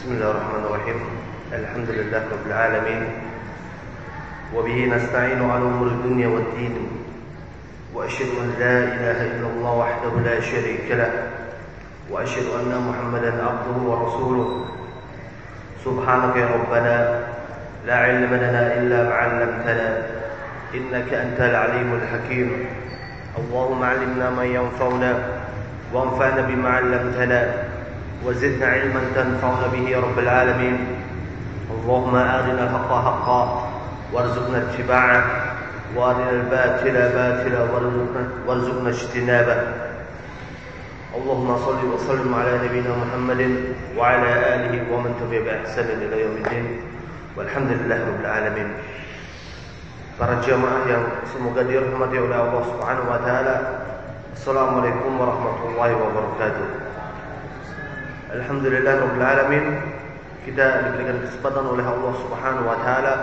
بسم الله الرحمن الرحيم. الحمد لله رب العالمين، وبه نستعين على أمور الدنيا والدين، وأشهد أن لا إله إلا الله وحده لا شريك له، وأشهد أن محمدا عبده ورسوله. سبحانك يا ربنا لا علم لنا إلا ما علمتنا، إنك أنت العليم الحكيم. اللهم علمنا ما ينفعنا وانفعنا بما علمتنا، وزدنا علما تنفعنا به يا رب العالمين. اللهم أرنا الحق حقا وارزقنا اتباعه، وأرنا الباطل باطلا وارزقنا اجتنابه. اللهم صل وسلم على نبينا محمد وعلى آله ومن تبعه بإحسان إلى يوم الدين، والحمد لله رب العالمين. Para jamaah yang semoga dirahmati oleh Allah Subhanahu wa taala. Assalamualaikum warahmatullahi wabarakatuh. Alhamdulillah rabbil alamin, kita diberikan kesempatan oleh Allah Subhanahu wa taala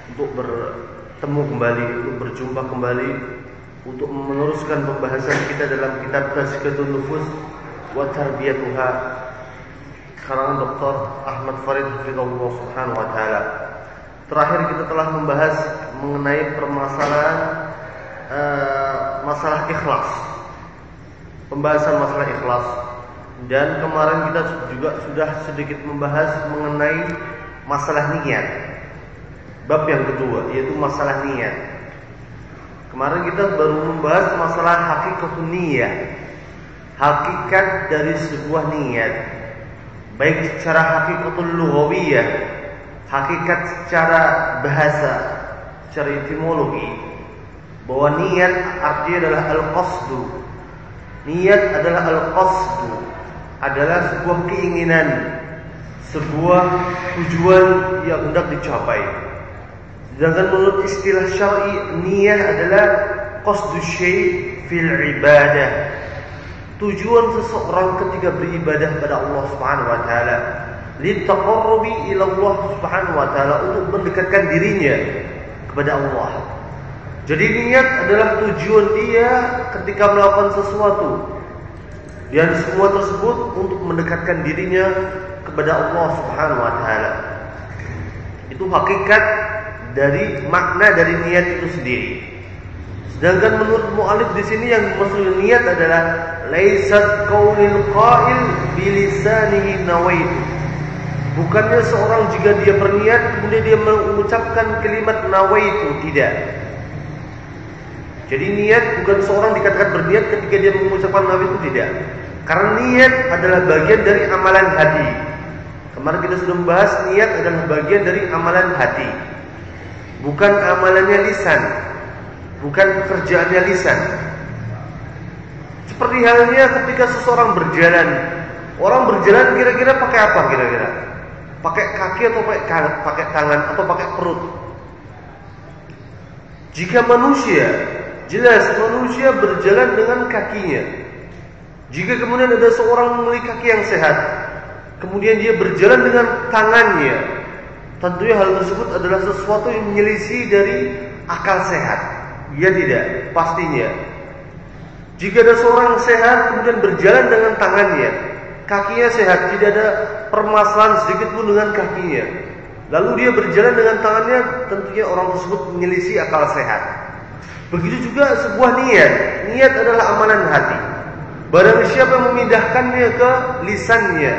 untuk bertemu kembali, untuk berjumpa kembali, untuk meneruskan pembahasan kita dalam kitab Tazkiyatun Nufus wa Tarbiyatuha karangan Dr. Ahmad Farid hafizahullah Subhanahu wa taala. Terakhir kita telah membahas mengenai permasalahan masalah ikhlas. Pembahasan masalah ikhlas. Dan kemarin kita juga sudah sedikit membahas mengenai masalah niat. Bab yang kedua, yaitu masalah niat. Kemarin kita baru membahas masalah hakikatun niyah, hakikat dari sebuah niat, baik secara hakikatul lughawiyah, hakikat secara bahasa, secara etimologi, bahwa niat artinya adalah al-qasdu. Niat adalah al-qasdu, adalah sebuah keinginan, sebuah tujuan yang hendak dicapai. Sedangkan menurut istilah syar'i, niat adalah qasdu syai' fil ibadah, tujuan seseorang ketika beribadah pada Allah Subhanahu wa taala, litaqarrubi ila Allah Subhanahu wa taala, untuk mendekatkan dirinya kepada Allah. Jadi niat adalah tujuan dia ketika melakukan sesuatu, dan semua tersebut untuk mendekatkan dirinya kepada Allah Subhanahu wa taala. Itu hakikat dari makna dari niat itu sendiri. Sedangkan menurut mu'allif di sini yang maksud niat adalah laisat qaulil qa'il bilisanihi nawaitu. Bukannya seorang jika dia berniat kemudian dia mengucapkan kalimat nawaitu, tidak. Jadi niat bukan seorang dikatakan berniat ketika dia mengucapkan nawaitu, tidak. Karena niat adalah bagian dari amalan hati. Kemarin kita sudah membahas niat adalah bagian dari amalan hati, bukan amalannya lisan, bukan pekerjaannya lisan. Seperti halnya ketika seseorang berjalan. Orang berjalan kira-kira pakai apa kira-kira? Pakai kaki atau pakai tangan atau pakai perut? Jika manusia, jelas manusia berjalan dengan kakinya. Jika kemudian ada seorang memiliki kaki yang sehat, kemudian dia berjalan dengan tangannya, tentunya hal tersebut adalah sesuatu yang menyelisih dari akal sehat. Ya tidak, pastinya. Jika ada seorang sehat kemudian berjalan dengan tangannya, kakinya sehat, tidak ada permasalahan sedikit pun dengan kakinya, lalu dia berjalan dengan tangannya, tentunya orang tersebut menyelisih akal sehat. Begitu juga sebuah niat. Niat adalah amalan hati. Barang siapa yang memindahkannya ke lisannya,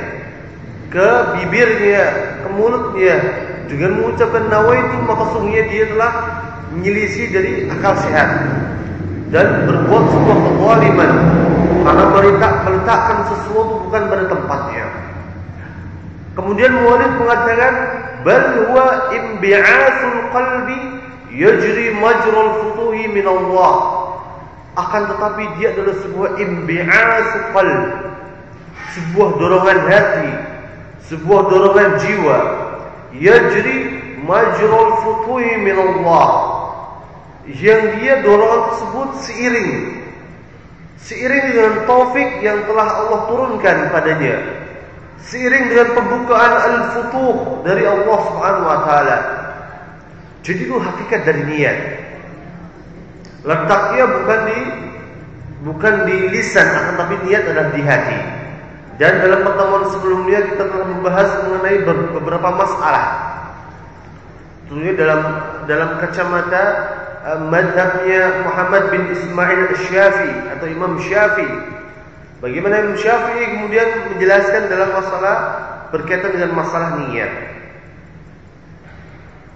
ke bibirnya, ke mulutnya dengan mengucapkan nawaitu, maka sungguhnya dia telah menyelisih dari akal sehat dan berbuat sebuah kezaliman, karena meletakkan sesuatu bukan pada tempatnya. Kemudian muallif mengatakan bal huwa imbi'atsul qalbi yajri majral futuhi min Allah. Akan tetapi dia adalah sebuah imbi'atsul qalb, sebuah dorongan hati, sebuah dorongan jiwa, yajri majral futuhi min Allah, yang dia dorongan tersebut seiring dengan taufik yang telah Allah turunkan padanya, seiring dengan pembukaan al-futuh dari Allah Subhanahu wa taala. Jadi itu hakikat dari niat. Letaknya bukan di lisan, akan tapi niat adalah di hati. Dan dalam pertemuan sebelumnya kita telah membahas mengenai beberapa masalah. Tentunya dalam kacamata madhabnya Muhammad bin Ismail Asy-Syafi'i atau Imam Syafi'i. Bagaimana Imam Syafi'i kemudian menjelaskan dalam masalah berkaitan dengan masalah niat.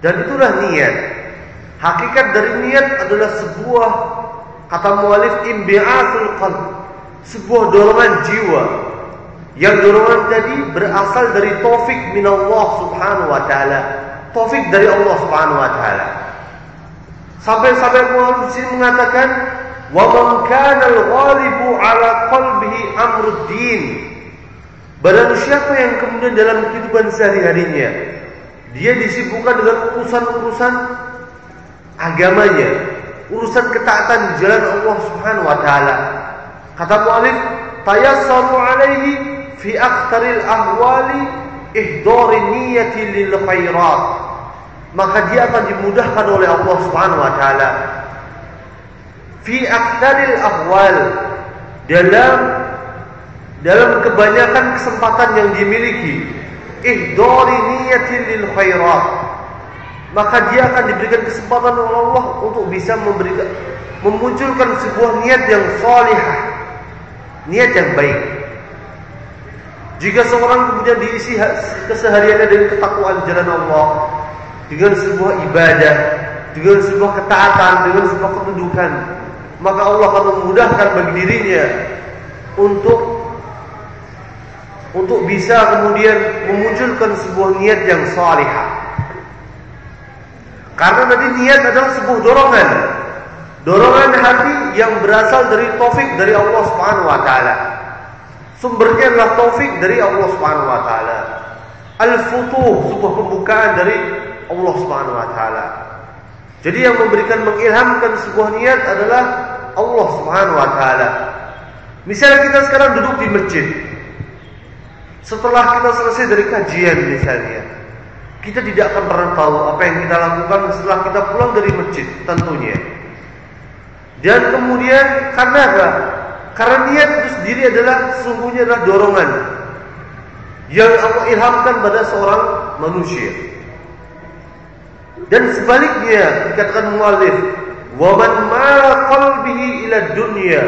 Dan itulah niat. Hakikat dari niat adalah sebuah, kata mu'allif, imbi'atul qalb, sebuah dorongan jiwa. Yang dorongan tadi berasal dari taufik minallah subhanahu wa ta'ala, taufik dari Allah subhanahu wa ta'ala. Sampai mu'allif sini mengatakan, wa man kana al-ghalibu ala qalbihi amruddin. Barang siapa yang kemudian dalam kehidupan sehari-harinya dia disibukkan dengan urusan-urusan agamanya, urusan ketaatan di jalan Allah Subhanahu wa taala. Kata mu'allif, tayassaru alaihi fi akhtaril ahwali ihdari niyyati lil khairat. Maka dia akan dimudahkan oleh Allah Subhanahu wa taala fi akhtaril ahwal, dalam kebanyakan kesempatan yang dimiliki, ihdari niyyati lil khairat. Maka dia akan diberikan kesempatan oleh Allah untuk bisa memunculkan sebuah niat yang salihah, niat yang baik. Jika seorang kemudian diisi kesehariannya dengan ketakwaan jalan Allah, dengan sebuah ibadah, dengan sebuah ketaatan, dengan sebuah ketundukan, maka Allah akan memudahkan bagi dirinya untuk bisa kemudian memunculkan sebuah niat yang salihah. Karena tadi niat adalah sebuah dorongan hati yang berasal dari taufik dari Allah Subhanahu wa taala. Sumbernya adalah taufik dari Allah Subhanahu wa taala. Al-futuh, sebuah pembukaan dari Allah Subhanahu wa taala. Jadi yang mengilhamkan sebuah niat adalah Allah Subhanahu wa taala. Misalnya kita sekarang duduk di masjid. Setelah kita selesai dari kajian misalnya, kita tidak akan pernah tahu apa yang kita lakukan setelah kita pulang dari masjid tentunya. Dan kemudian karena apa? Karena niat itu sendiri sesungguhnya adalah dorongan yang Allah ilhamkan pada seorang manusia. Dan sebaliknya dikatakan mu'allif, wa man mala qalbihi ila dunya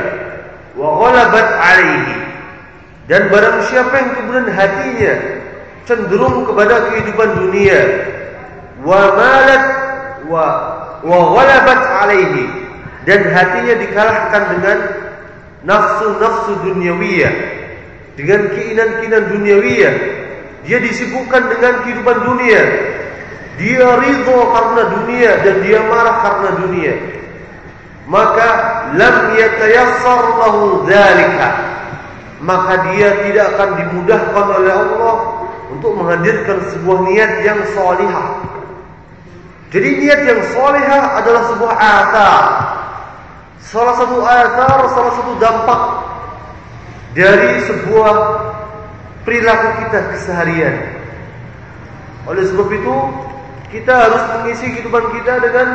wa ghalabat 'alaihi. Dan barang siapa yang kemudian hatinya cenderung kepada kehidupan dunia, wa malat wa ghalabat 'alaihi, dan hatinya dikalahkan dengan nafsu-nafsu duniawiyah, dengan keinginan-keinginan duniawiyah, dia disibukkan dengan kehidupan dunia, dia ridho karena dunia dan dia marah karena dunia, maka lam yatayassar lahu dzalika, maka dia tidak akan dimudahkan oleh Allah untuk menghadirkan sebuah niat yang salihah. Jadi niat yang salihah adalah sebuah athar, salah satu dampak dari sebuah perilaku kita keseharian. Oleh sebab itu, kita harus mengisi kehidupan kita dengan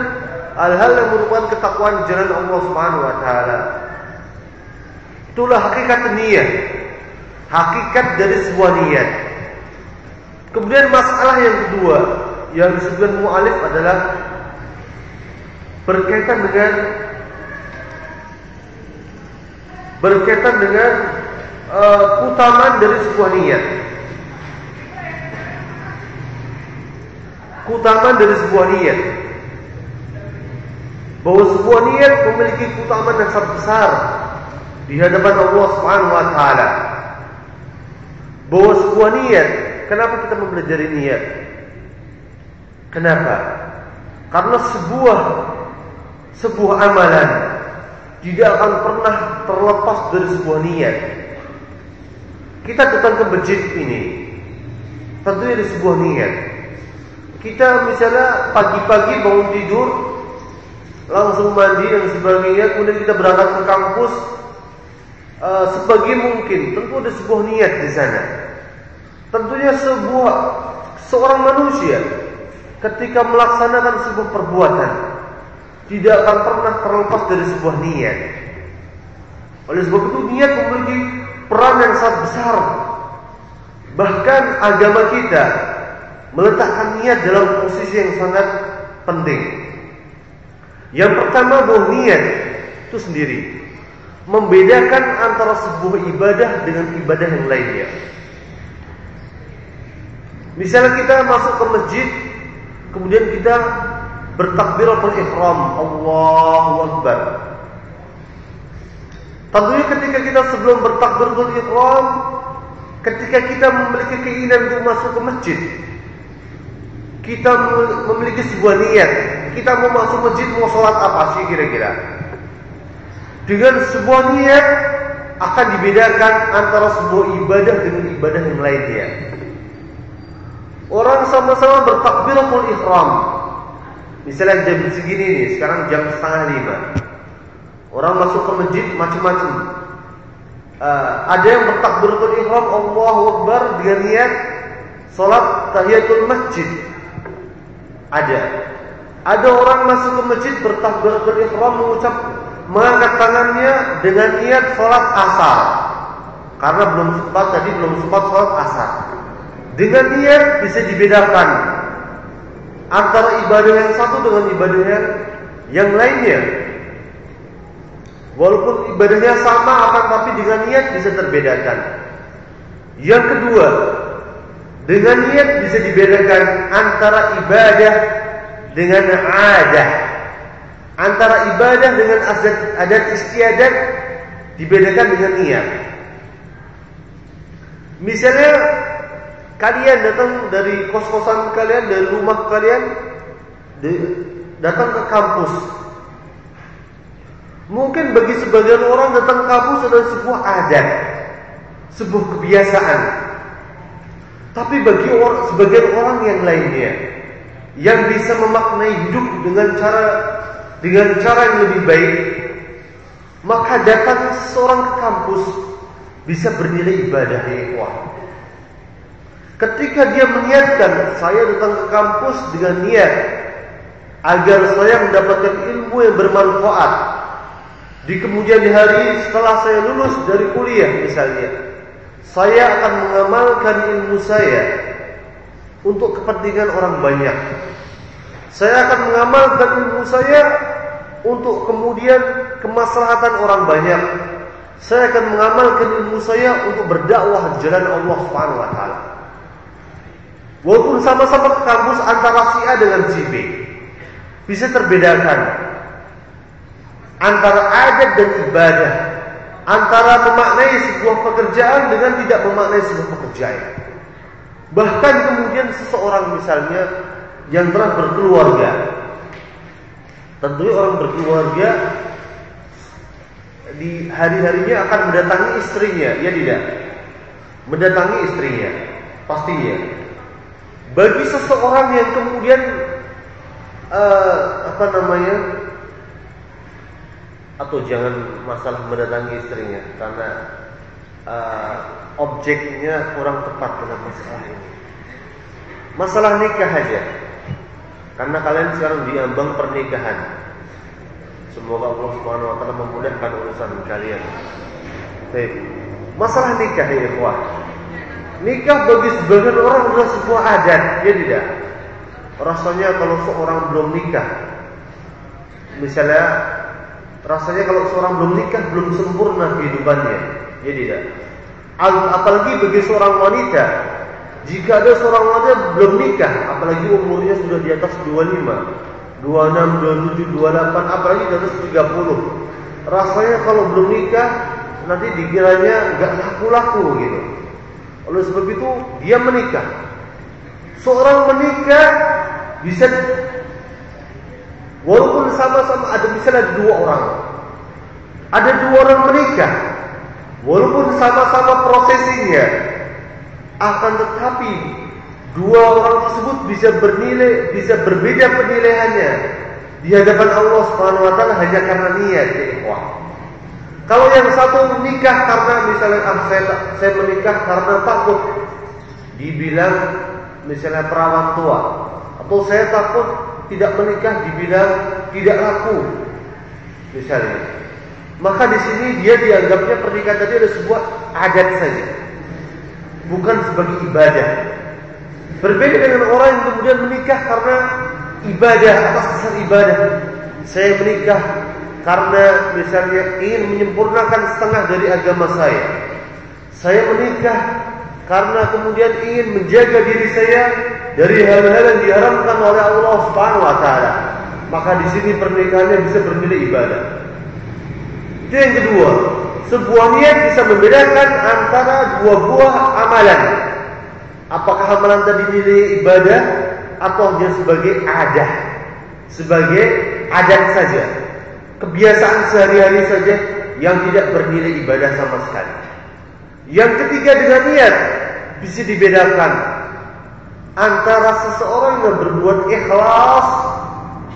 hal-hal yang merupakan ketakwaan jalan Allah Subhanahu wa taala. Itulah hakikat niat, hakikat dari sebuah niat. Kemudian masalah yang kedua yang disebutkan mu'allif adalah berkaitan dengan keutamaan dari sebuah niat. Keutamaan dari sebuah niat, bahwa sebuah niat memiliki keutamaan yang sangat besar di hadapan Allah Subhanahu wa taala. Bahwa sebuah niat, kenapa kita mempelajari niat? Kenapa? Karena sebuah amalan tidak akan pernah terlepas dari sebuah niat. Kita datang ke masjid ini, tentunya ada sebuah niat. Kita misalnya pagi-pagi bangun tidur, langsung mandi dan sebagainya, kemudian kita berangkat ke kampus, sebagai mungkin, tentu ada sebuah niat di sana. Tentunya seorang manusia ketika melaksanakan sebuah perbuatan tidak akan pernah terlepas dari sebuah niat. Oleh sebab itu niat memiliki peran yang sangat besar Bahkan agama kita meletakkan niat dalam posisi yang sangat penting. Yang pertama, bahwa niat itu sendiri membedakan antara sebuah ibadah dengan ibadah yang lainnya. Misalnya kita masuk ke masjid, kemudian kita bertakbiratul ihram, Allahu Akbar. Tentunya ketika kita sebelum bertakbiratul ihram, ketika kita memiliki keinginan untuk masuk ke masjid, kita memiliki sebuah niat, kita mau masuk masjid, mau sholat apa sih kira-kira? Dengan sebuah niat akan dibedakan antara sebuah ibadah dengan ibadah yang lainnya. Orang sama-sama bertakbiratul ihram. Misalnya jam segini nih, sekarang jam 4:30. Orang masuk ke masjid macam-macam. Ada yang bertakbiratul ihram Allahu Akbar dengan niat salat tahiyatul masjid. Ada orang masuk ke masjid bertakbiratul ihram mengangkat tangannya dengan niat salat asar. Karena belum sempat salat asar. Dengan niat bisa dibedakan antara ibadah yang satu dengan ibadah yang lainnya. Walaupun ibadahnya sama, akan tapi dengan niat bisa terbedakan. Yang kedua, dengan niat bisa dibedakan antara ibadah dengan adah. Antara ibadah dengan adat istiadat dibedakan dengan niat. Misalnya kalian datang dari kos-kosan kalian, dari rumah kalian, datang ke kampus. Mungkin bagi sebagian orang datang ke kampus adalah sebuah adat, sebuah kebiasaan. Tapi bagi sebagian orang yang lainnya, yang bisa memaknai hidup dengan cara yang lebih baik, maka datang seseorang ke kampus bisa bernilai ibadah ya ikhwah. Ketika dia meniatkan, saya datang ke kampus dengan niat agar saya mendapatkan ilmu yang bermanfaat di kemudian hari setelah saya lulus dari kuliah misalnya, saya akan mengamalkan ilmu saya untuk kepentingan orang banyak. Saya akan mengamalkan ilmu saya untuk kemudian kemaslahatan orang banyak. Saya akan mengamalkan ilmu saya untuk berdakwah di jalan Allah Subhanahu wa taala. Walaupun sama-sama ke kampus antara si A dengan si B, bisa terbedakan antara adat dan ibadah, antara memaknai sebuah pekerjaan dengan tidak memaknai sebuah pekerjaan. Bahkan kemudian seseorang misalnya yang telah berkeluarga, tentunya orang berkeluarga di hari-harinya akan mendatangi istrinya, ya tidak? Mendatangi istrinya, pastinya. Bagi seseorang yang kemudian atau jangan masalah mendatangi istrinya, karena objeknya kurang tepat dalam masalah ini. Masalah nikah aja, karena kalian sekarang diambang pernikahan. Semoga Allah Subhanahu wa taala memudahkan urusan kalian. Baik. Masalah nikah ya ikhwah. Nikah bagi sebagian orang adalah sebuah adat, ya tidak? Rasanya kalau seorang belum nikah, misalnya rasanya kalau seorang belum nikah belum sempurna kehidupannya, ya tidak? Apalagi bagi seorang wanita, jika ada seorang wanita belum nikah, apalagi umurnya sudah di atas 25, 26, 27, 28, apalagi di atas 30, rasanya kalau belum nikah nanti dikiranya nggak laku-laku gitu. Oleh sebab itu dia menikah. Seorang menikah bisa, walaupun sama-sama ada, misalnya ada dua orang menikah, walaupun sama-sama prosesinya, akan tetapi dua orang tersebut bisa berbeda penilaiannya di hadapan Allah Subhanahu wa taala hanya karena niat ya ikhwah. Kalau yang satu menikah karena misalnya saya menikah karena takut dibilang misalnya perawan tua, atau saya takut tidak menikah dibilang tidak laku misalnya, maka di sini dia dianggapnya pernikahan tadi ada sebuah adat saja. bukan sebagai ibadah. Berbeda dengan orang yang kemudian menikah karena ibadah, atas dasar ibadah. Saya menikah karena misalnya ingin menyempurnakan setengah dari agama saya. Saya menikah karena kemudian ingin menjaga diri saya dari hal-hal yang diharamkan oleh Allah Subhanahu wa taala. Maka di sini pernikahannya bisa bernilai ibadah. Itu yang kedua. Sebuah niat bisa membedakan antara dua buah amalan. Apakah amalan tadi nilai ibadah atau hanya sebagai adah, sebagai adat saja, kebiasaan sehari-hari saja yang tidak bernilai ibadah sama sekali. Yang ketiga, dengan niat bisa dibedakan antara seseorang yang berbuat ikhlas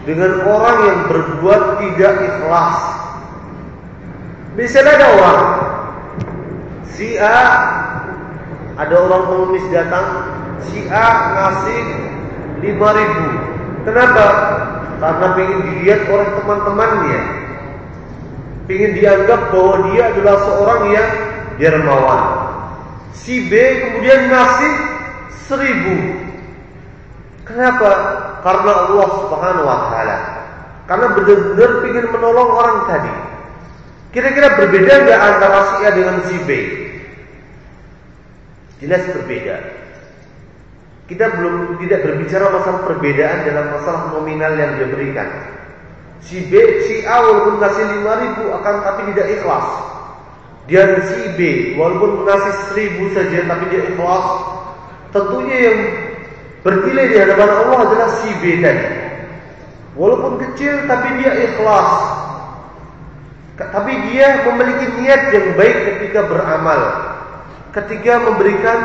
dengan orang yang berbuat tidak ikhlas. Misalnya ada orang si A, ada orang pengemis datang, si A ngasih 5.000. Kenapa? Karena ingin dilihat oleh teman-temannya, ingin dianggap bahwa dia adalah seorang yang dermawan. Si B kemudian ngasih 1.000. Kenapa? Karena Allah Subhanahu wa taala. Karena benar-benar ingin menolong orang tadi. Kira-kira berbeda enggak antara si A dengan si B? Jelas berbeda. Kita tidak berbicara masalah perbedaan dalam masalah nominal yang dia berikan. Si A walaupun ngasih 5.000 akan tapi tidak ikhlas. Dan si B walaupun ngasih 1.000 saja tapi dia ikhlas, tentunya yang bernilai di hadapan Allah adalah si B tadi. Walaupun kecil tapi dia ikhlas. Tapi dia memiliki niat yang baik ketika beramal, ketika memberikan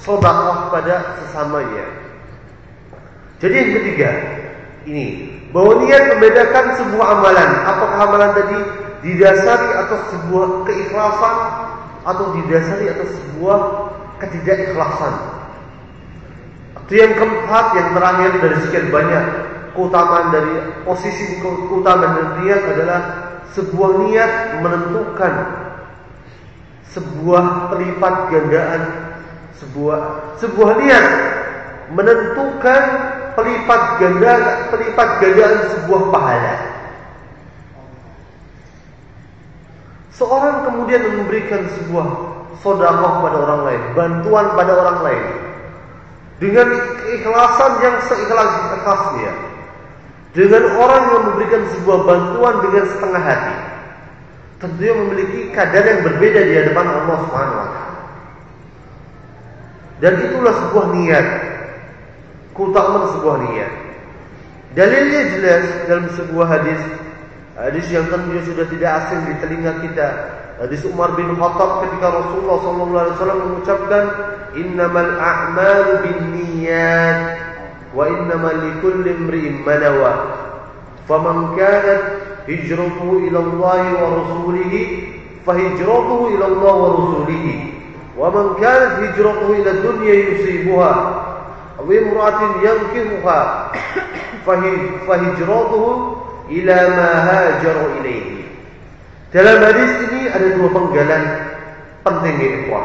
sedekah pada sesamanya. Jadi yang ketiga ini, bahwa niat membedakan sebuah amalan. Apakah amalan tadi didasari atas sebuah keikhlasan atau didasari atas sebuah ketidakikhlasan. Itu yang keempat, yang terakhir dari sekian banyak keutamaan dari posisi keutamaan dari niat adalah sebuah niat menentukan sebuah pelipat gandaan, sebuah niat menentukan pelipat gandaan sebuah pahala. Seorang kemudian memberikan sebuah sedekah pada orang lain, bantuan pada orang lain dengan keikhlasan yang seikhlas-ikhlasnya, dengan orang yang memberikan sebuah bantuan dengan setengah hati, tentunya memiliki kadar yang berbeda di hadapan Allah Subhanahu wa taala. Dan itulah sebuah niat, keutamaan sebuah niat. Dalilnya jelas dalam sebuah hadis yang tentunya sudah tidak asing di telinga kita. Hadis Umar bin Khattab ketika Rasulullah SAW mengucapkan, "Innamal a'malu binniyat wa innamal likulli imri'in ma nawa. Faman kanat hijratuhu ila Allah wa rasulihi fahijratuhu ila Allah wa rasulihi. Wa man kanat hijratuhu ila dunya yusibuha aw imra'atin yankihuha fahijratuhu ila ma hajara ilaihi." Dalam hadis ini ada dua penggalan penting ya ikhwah.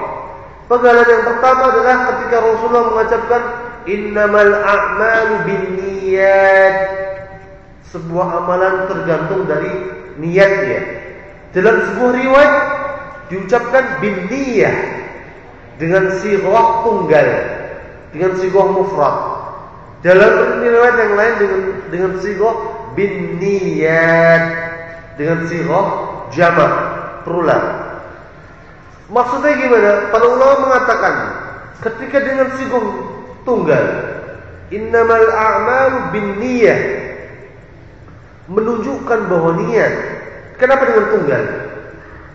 Penggalan yang pertama adalah ketika Rasulullah mengucapkan innamal a'malu binniyat. Sebuah amalan tergantung dari niatnya. Dalam sebuah riwayat diucapkan binniyah dengan sighah tunggal, dengan sighah mufrad. Dalam riwayat yang lain dengan sighah binniyat, dengan sighah jamak, plural. Maksudnya gimana? Para ulama mengatakan ketika dengan sighah tunggal, innamal a'malu binniyah, menunjukkan bahwa niat. Kenapa dengan tunggal?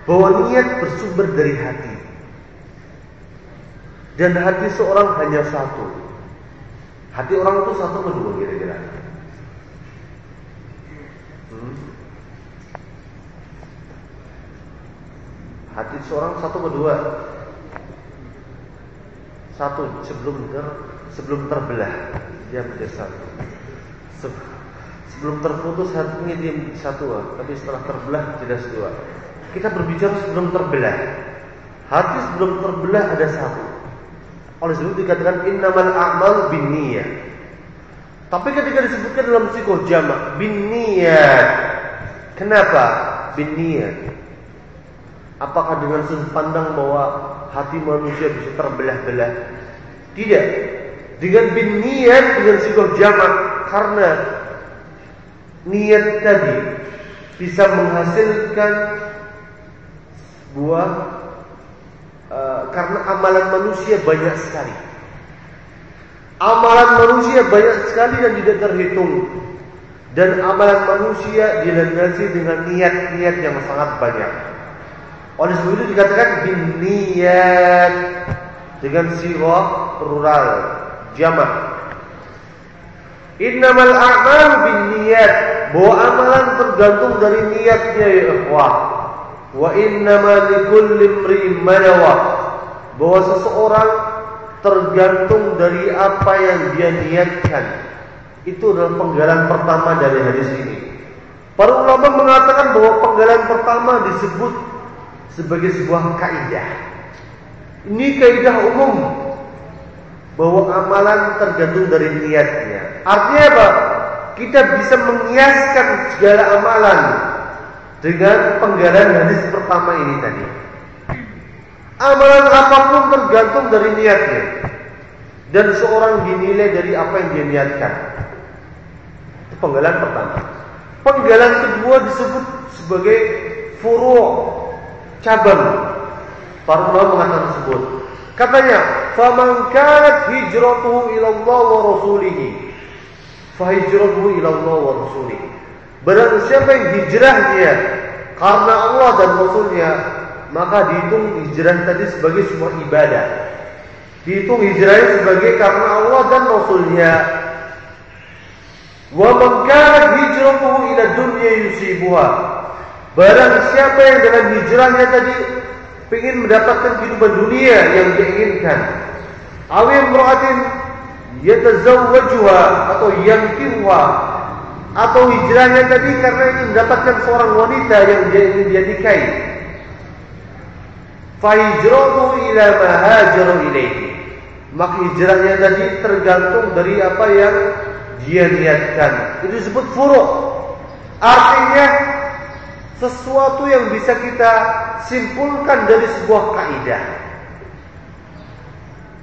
Bahwa niat bersumber dari hati. Dan hati seorang hanya satu. Hati orang itu satu atau dua kira-kira? Hati seorang satu atau dua? Satu, sebelum terbelah dia menjadi satu. Sebelum terputus hatinya dia satu, tapi setelah terbelah jelas dua. Kita berbicara sebelum terbelah. Hati sebelum terbelah ada satu. Oleh sebab itu dikatakan innamal a'malu binniyat. Tapi ketika disebutkan dalam sikoh jamak binniyat, kenapa binniyat? Apakah dengan sudut pandang bahwa hati manusia bisa terbelah-belah? Tidak. Dengan binniyat, dengan sikoh jamak, karena niat tadi bisa menghasilkan sebuah karena amalan manusia banyak sekali. Amalan manusia banyak sekali dan tidak terhitung. Dan amalan manusia dilandasi dengan niat-niat yang sangat banyak. Oleh sebab itu dikatakan binniyat dengan sighah plural jamak. Innamal a'malu binniyat, bahwa amalan tergantung dari niatnya ya ikhwah. Wa innama likulli imri'in ma nawa, bahwa seseorang tergantung dari apa yang dia niatkan. Itu adalah penggalan pertama dari hadis ini. Para ulama mengatakan bahwa penggalan pertama disebut sebagai sebuah kaidah. Ini kaidah umum bahwa amalan tergantung dari niatnya. Artinya apa? Kita bisa mengiaskan segala amalan dengan penggalan hadis pertama ini tadi. Amalan apapun tergantung dari niatnya, dan seorang dinilai dari apa yang dia niatkan. Itu penggalan pertama. Penggalan kedua disebut sebagai furu', cabang. Para ulama mengatakan tersebut. Katanya, "Faman kanat hijratuhu ila Allah wa rasulih, fa hijratuhu ila Allah wa rasulih." Barang siapa yang hijrahnya karena Allah dan Rasulnya, maka dihitung hijrah tadi sebagai sebuah ibadah. Dihitung hijrahnya sebagai karena Allah dan Rasulnya. Wa man kanat hijratuhu ila dunya yusibuha. Barang siapa yang dalam hijrahnya tadi ingin mendapatkan kehidupan dunia yang dia inginkan, aw imra'atin yatazawwajuha atau yankihuha, atau hijrahnya tadi karena ingin mendapatkan seorang wanita yang dia ingin dia nikahi, fa hijratuhu ila ma hajara ilaihi, maka hijrahnya tadi tergantung dari apa yang dia niatkan. Itu disebut furu'. Artinya sesuatu yang bisa kita simpulkan dari sebuah kaidah.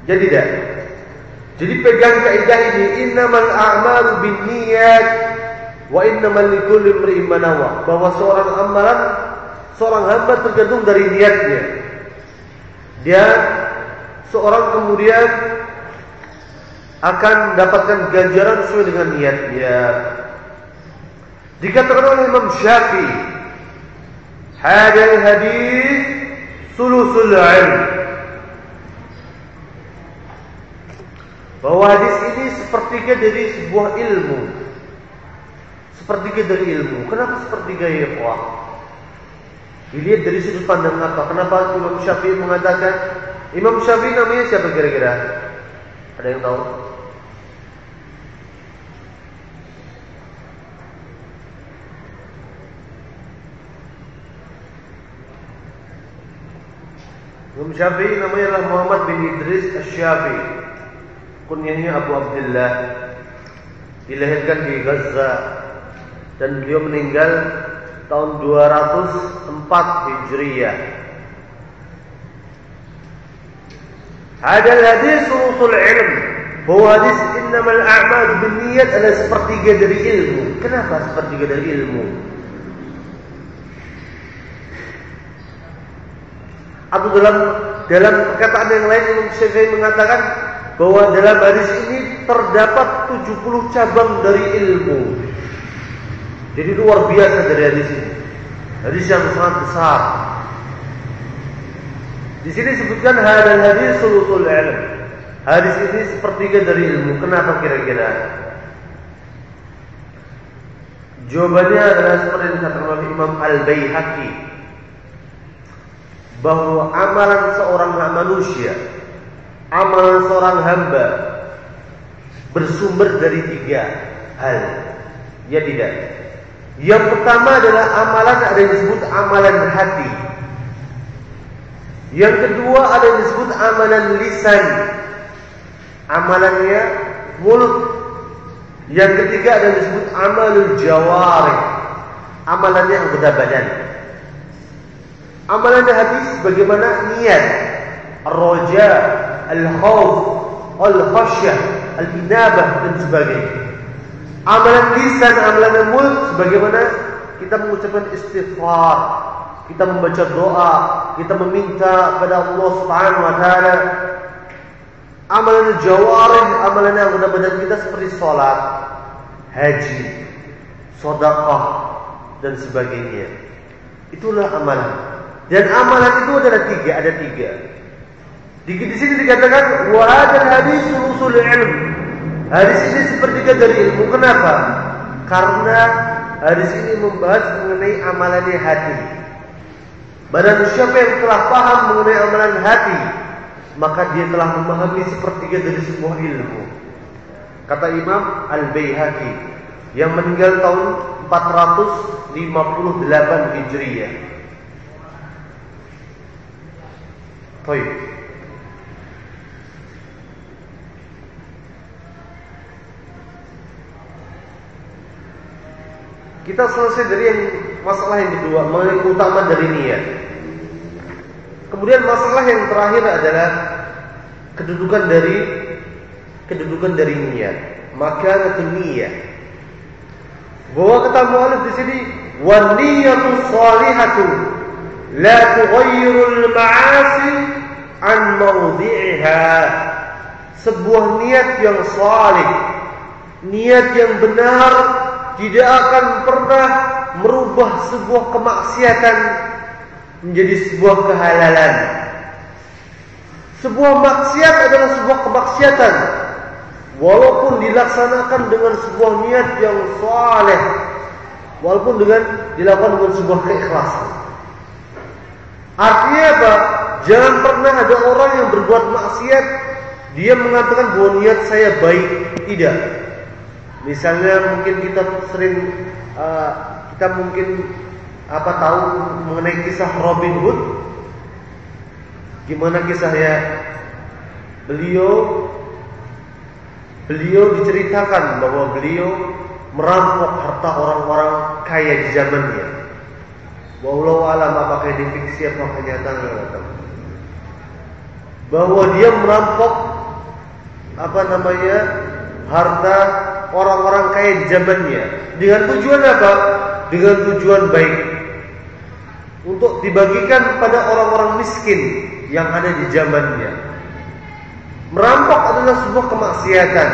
Jadi pegang kaidah ini, innamal a'malu binniyat wa innamal likulli imri'in ma nawa, bahwa seorang hamba tergantung dari niatnya. Dia seorang kemudian akan mendapatkan ganjaran sesuai dengan niatnya. Dikatakan oleh Imam Syafi'i, hadal hadis sulusul ilm, bahwa hadis ini sepertiga dari sebuah ilmu. Sepertiga dari ilmu. Kenapa sepertiga ya ikhwah? Dilihat dari sudut pandang apa? Kenapa Imam Syafi'i mengatakan? Imam Syafi'i namanya siapa kira-kira? Ada yang tahu? Imam Syafi'i namanya adalah Muhammad bin Idris Asy-Syafi'i. Kunyahnya Abu Abdullah. Dilahirkan di Gaza dan beliau meninggal tahun 204 Hijriyah. Hadal hadis sulusul ilm, bahwa hadis innamal a'malu binniyat adalah sepertiga dari ilmu. Kenapa sepertiga dari ilmu? Atau dalam perkataan yang lain Imam Syafi'i mengatakan bahwa dalam hadis ini terdapat 70 cabang dari ilmu. Jadi luar biasa dari hadis ini. Hadis yang sangat besar. Di sini disebutkan hadal hadis sulusul ilm. Hadis ini sepertiga dari ilmu. Kenapa kira-kira? Jawabannya adalah seperti yang dikatakan oleh Imam Al-Baihaqi, bahwa amalan seorang manusia, amalan seorang hamba bersumber dari 3 hal. Ya tidak? Yang pertama adalah amalan ada yang disebut amalan hati. Yang kedua ada yang disebut amalan lisan. amalannya mulut. Yang ketiga ada disebut amalul jawarih, amalannya anggota badan. Amalannya hati bagaimana niat, ar-raja, al-khauf, al-khasyah, al-inabah dan sebagainya. Amalan lisan, amalan mulut sebagaimana kita mengucapkan istighfar, kita membaca doa, kita meminta kepada Allah Subhanahu wa taala. Amalan jawarih, amalan anggota badan kita seperti salat, haji, sedekah dan sebagainya. Itulah amalan. Dan amalan itu ada tiga. Di sini dikatakan wa hadzal hadis usul ilm. Hadis ini sepertiga dari ilmu. Kenapa? Karena hadis ini membahas mengenai amalannya hati. Barang siapa yang telah paham mengenai amalan hati, maka dia telah memahami sepertiga dari sebuah ilmu. Kata Imam Al-Baihaqi yang meninggal tahun 458 Hijriah. Baik. Kita selesai dari masalah yang kedua, mengenai keutamaan dari niat. Kemudian masalah yang terakhir adalah kedudukan dari niat. Makanatun niyah. Bahwa kata mu'allif di sini, wan niyatu shalihatu la tughayyirul ma'asi an mawdhi'iha. Sebuah niat yang salih, niat yang benar, tidak akan pernah merubah sebuah kemaksiatan menjadi sebuah kehalalan. Sebuah maksiat adalah sebuah kemaksiatan walaupun dilaksanakan dengan sebuah niat yang saleh, walaupun dilakukan dengan sebuah keikhlasan. Artinya apa? Jangan pernah ada orang yang berbuat maksiat dia mengatakan bahwa niat saya baik. Tidak. Misalnya mungkin kita sering tahu mengenai kisah Robin Hood. Gimana kisahnya? Beliau diceritakan bahwa beliau merampok harta orang-orang kaya di zamannya. Wallahu alam apakah ini fiksi atau kenyataan, bahwa dia merampok harta orang-orang kaya di zamannya. Dengan tujuan apa? Dengan tujuan baik, untuk dibagikan pada orang-orang miskin yang ada di zamannya. Merampok adalah sebuah kemaksiatan.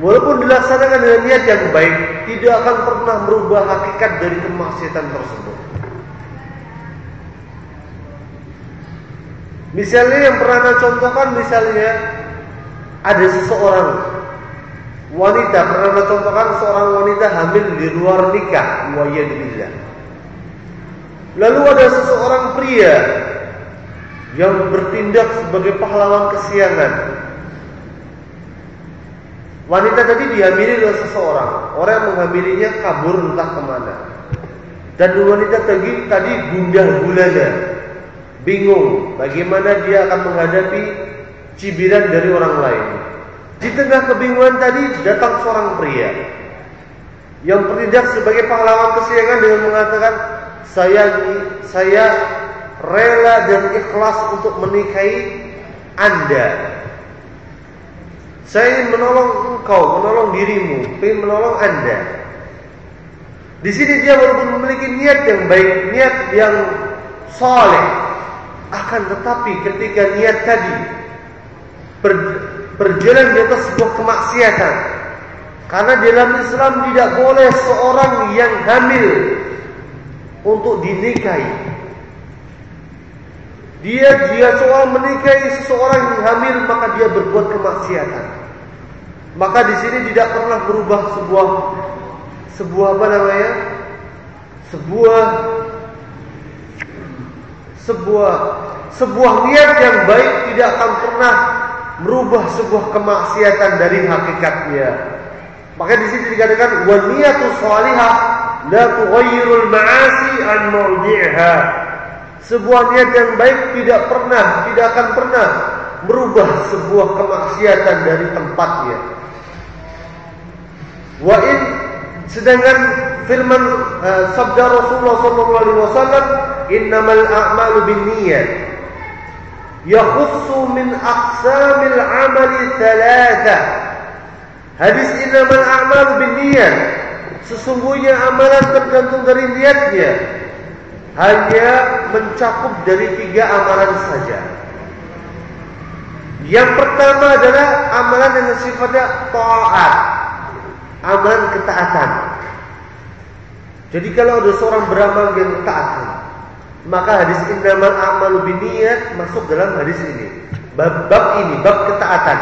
Walaupun dilaksanakan dengan niat yang baik, tidak akan pernah merubah hakikat dari kemaksiatan tersebut. Misalnya yang pernah saya contohkan, misalnya ada seseorang wanita, pernah saya contohkan seorang wanita hamil di luar nikah, wa'iyadzubillah. Lalu ada seseorang pria yang bertindak sebagai pahlawan kesiangan. Wanita tadi dihamili oleh seseorang. Orang yang menghamilinya kabur entah kemana. Dan wanita tadi gundah gulana, bingung bagaimana dia akan menghadapi cibiran dari orang lain. Di tengah kebingungan tadi datang seorang pria yang bertindak sebagai pahlawan kesiangan dengan mengatakan, saya rela dan ikhlas untuk menikahi Anda. Saya ingin menolong engkau, menolong dirimu, ingin menolong Anda. Di sini dia walaupun memiliki niat yang baik, niat yang saleh, akan tetapi ketika niat tadi berjalan di atas sebuah kemaksiatan. Karena dalam Islam tidak boleh seorang yang hamil untuk dinikahi. Dia seorang menikahi seseorang yang hamil, maka dia berbuat kemaksiatan. Maka di sini tidak pernah berubah sebuah niat yang baik tidak akan pernah merubah sebuah kemaksiatan dari hakikatnya. Maka di sini dikatakan wa niyatu shalihah la tughayyirul ma'asi an mawdi'iha. Sebuah niat yang baik tidak akan pernah merubah sebuah kemaksiatan dari tempatnya. Wa in, sedangkan firman sabda Rasulullah SAW, innamal a'malu binniyat, yakhussu min aqsamil amali thalatha. Hadis innamal a'malu binniyat, sesungguhnya amalan tergantung dari niatnya, hanya mencakup dari 3 amalan saja. Yang pertama adalah amalan yang sifatnya taat, amalan ketaatan. Jadi kalau ada seorang beramal yang ketaatan, maka hadis innamal a'malu binniyat masuk dalam hadis ini. Bab ini, bab ketaatan.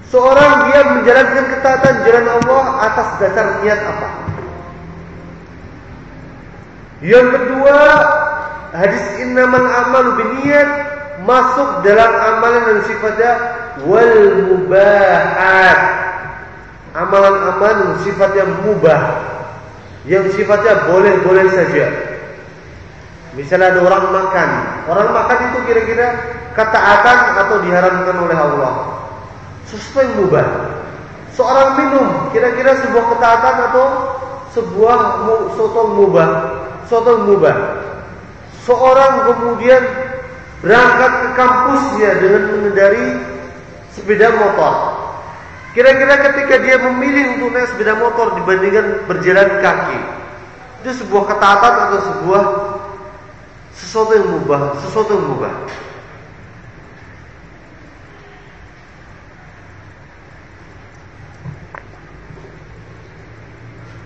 Seorang dia menjalankan ketaatan jalan Allah atas dasar niat apa? Yang kedua, hadis innamal a'malu binniyat masuk dalam amalan yang sifatnya wal mubahat. Amalan-amalan yang sifatnya mubah, yang sifatnya boleh-boleh saja. Misalnya ada orang makan itu kira-kira ketaatan atau diharamkan oleh Allah, sesuatu yang mubah. Seorang minum, kira-kira sebuah ketaatan atau sebuah sesuatu yang mubah. Seorang kemudian berangkat ke kampusnya dengan mengendari sepeda motor. Kira-kira ketika dia memilih untuk naik sepeda motor dibandingkan berjalan kaki, itu sebuah ketaatan atau sesuatu yang mubah.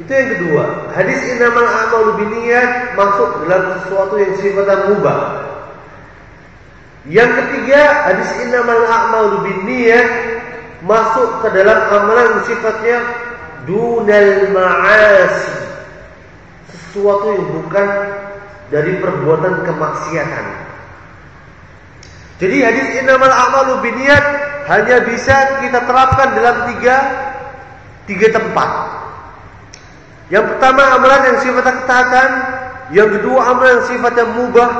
Itu yang kedua. Hadis innamal a'malu binniyat masuk dalam sesuatu yang sifatnya mubah. Yang ketiga, hadis innamal a'malu binniyat masuk ke dalam amalan yang sifatnya dunal ma'asi, sesuatu yang bukan dari perbuatan kemaksiatan. Jadi hadis innamal a'malu binniyat hanya bisa kita terapkan dalam tiga tempat. Yang pertama amalan yang sifatnya ketaatan, yang kedua amalan yang sifatnya mubah,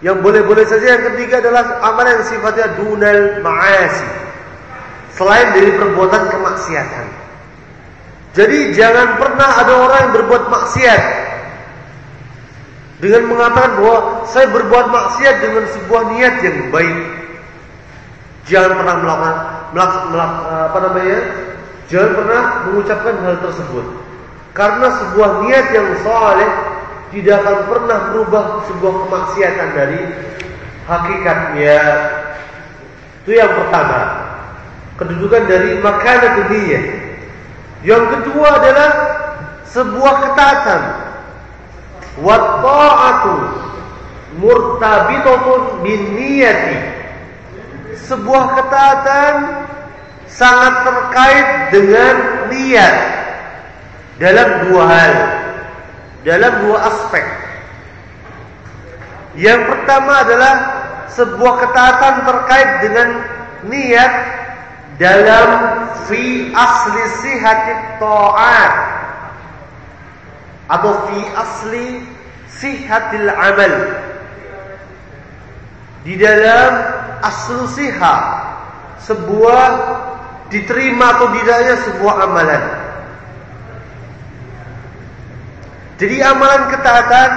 yang boleh-boleh saja, yang ketiga adalah amalan yang sifatnya dunal ma'asi, selain dari perbuatan kemaksiatan. Jadi jangan pernah ada orang yang berbuat maksiat dengan mengatakan bahwa saya berbuat maksiat dengan sebuah niat yang baik. Jangan pernah jangan pernah mengucapkan hal tersebut. Karena sebuah niat yang saleh tidak akan pernah berubah sebuah kemaksiatan dari hakikatnya. Itu yang pertama, kedudukan dari makanatun niyah. Yang kedua adalah sebuah ketaatan. Wa ta'atu murtabitatun bin niyati. Sebuah ketaatan sangat terkait dengan niat dalam 2 hal, dalam 2 aspek. Yang pertama adalah sebuah ketaatan terkait dengan niat dalam fi asli sihatit ta'at atau fi asli sihatil amal, di dalam aslu siha, sebuah diterima atau tidaknya sebuah amalan. Jadi amalan ketaatan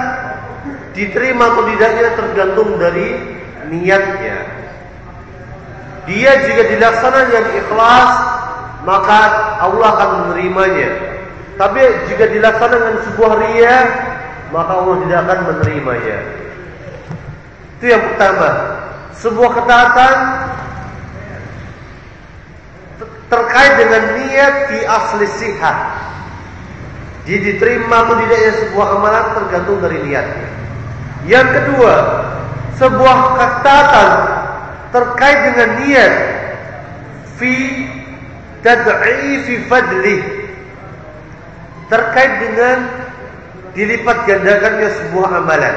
diterima atau tidaknya tergantung dari niatnya. Dia jika dilaksanakan dengan ikhlas, maka Allah akan menerimanya. Tapi jika dilaksanakan dengan sebuah riya, maka Allah tidak akan menerimanya. Itu yang pertama. Sebuah ketaatan terkait dengan niat fi asli sihah. Jadi diterima atau tidaknya sebuah amalan tergantung dari niatnya. Yang kedua, sebuah ketaatan terkait dengan niat fi tad'ifi fadli, terkait dengan dilipat gandakannya sebuah amalan.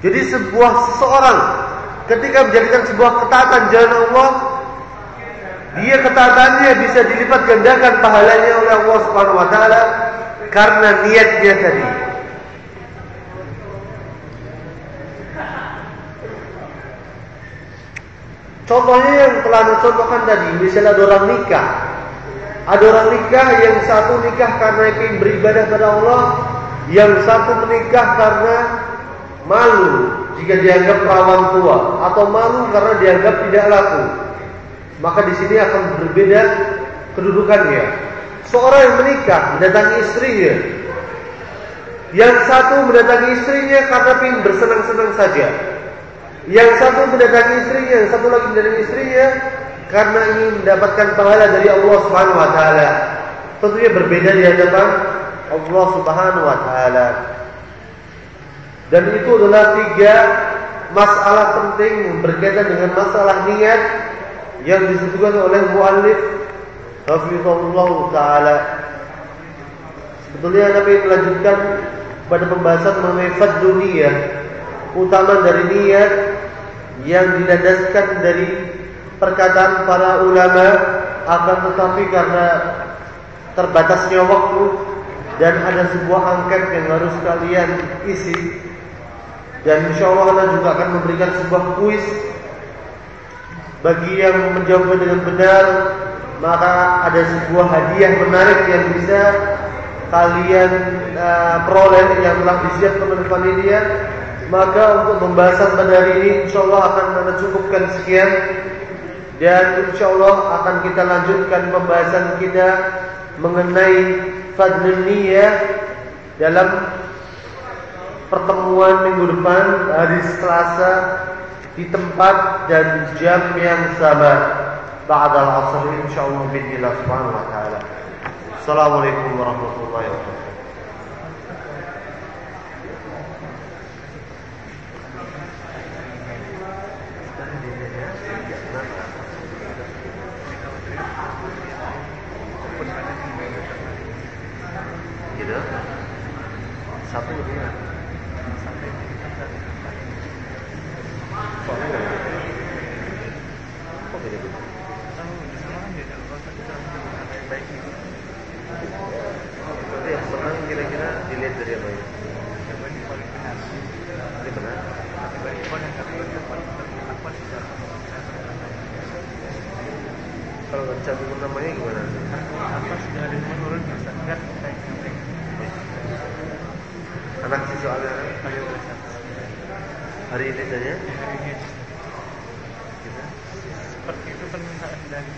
Jadi seseorang ketika menjadikan sebuah ketaatan jalan Allah, dia ketaatannya bisa dilipat gandakan pahalanya oleh Allah Subhanahu wa taala karena niatnya tadi. Contohnya yang telah Anda contohkan tadi, misalnya ada orang nikah. Ada orang nikah, yang satu nikah karena ingin beribadah pada Allah, yang satu menikah karena malu jika dianggap perawan tua, atau malu karena dianggap tidak laku. Maka di sini akan berbeda kedudukannya. Seorang yang menikah mendatangi istrinya, yang satu mendatangi istrinya karena ingin bersenang-senang saja. Yang satu mendatangi istrinya, yang satu lagi mendatangi istrinya karena ingin mendapatkan pahala dari Allah Subhanahu wa taala. Tentunya berbeda di hadapan Allah Subhanahu wa taala. Dan itu adalah 3 masalah penting berkaitan dengan masalah niat yang disebutkan oleh muallif hafizahullah taala. Sebetulnya Nabi melanjutkan pada pembahasan mengenai fadlun niyah, utama dari niat yang dilandaskan dari perkataan para ulama, akan tetapi karena terbatasnya waktu dan ada sebuah angket yang harus kalian isi, dan insyaallah Allah juga akan memberikan sebuah kuis. Bagi yang menjawab dengan benar, maka ada sebuah hadiah menarik yang bisa kalian peroleh yang telah disiapkan oleh panitia. Maka untuk pembahasan pada hari ini insyaallah akan kita cukupkan sekian, dan insyaallah akan kita lanjutkan pembahasan kita mengenai fadlun niyah dalam pertemuan minggu depan, hari Selasa, di tempat dan jam yang sama, ba'dal asr insyaallah bi'idznillah subhanahu wa ta'ala. Assalamualaikum warahmatullahi wabarakatuh. Gitu. Satu ya. Yang senang kira-kira dilihat dari apa ya? Ini benar. Kalau nggak cantum namanya gimana? Apa sudah ada menurun bisa enggak? Anak sih soalnya hari ini saja. Seperti itu permintaan dari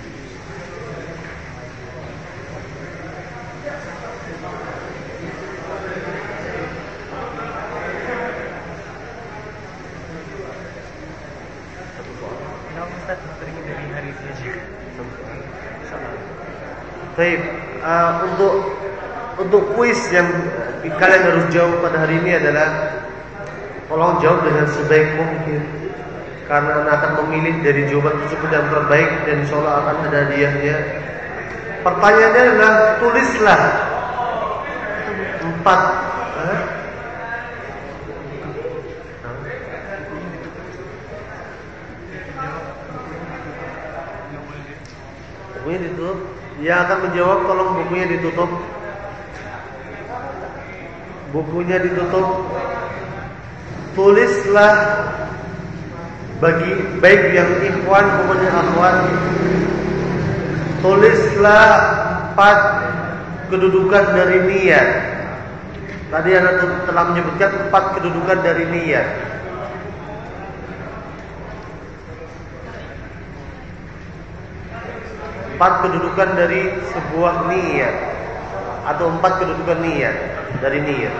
Ustaz, materi dari hari ini aja. Baik, untuk kuis yang kalian harus jawab pada hari ini adalah, tolong jawab dengan sebaik mungkin, karena Anda akan memilih dari jawaban tersebut yang terbaik, dan insyaallah akan ada hadiahnya. Pertanyaannya adalah, tulislah 4 bukunya ditutup. Yang akan menjawab tolong bukunya ditutup. Bukunya ditutup. Tulislah, bagi baik yang ikhwan maupun yang akhwat, tulislah 4 kedudukan dari niat. Tadi Anda telah menyebutkan 4 kedudukan dari niat. Empat kedudukan dari sebuah niat, atau 4 kedudukan niat dari niat.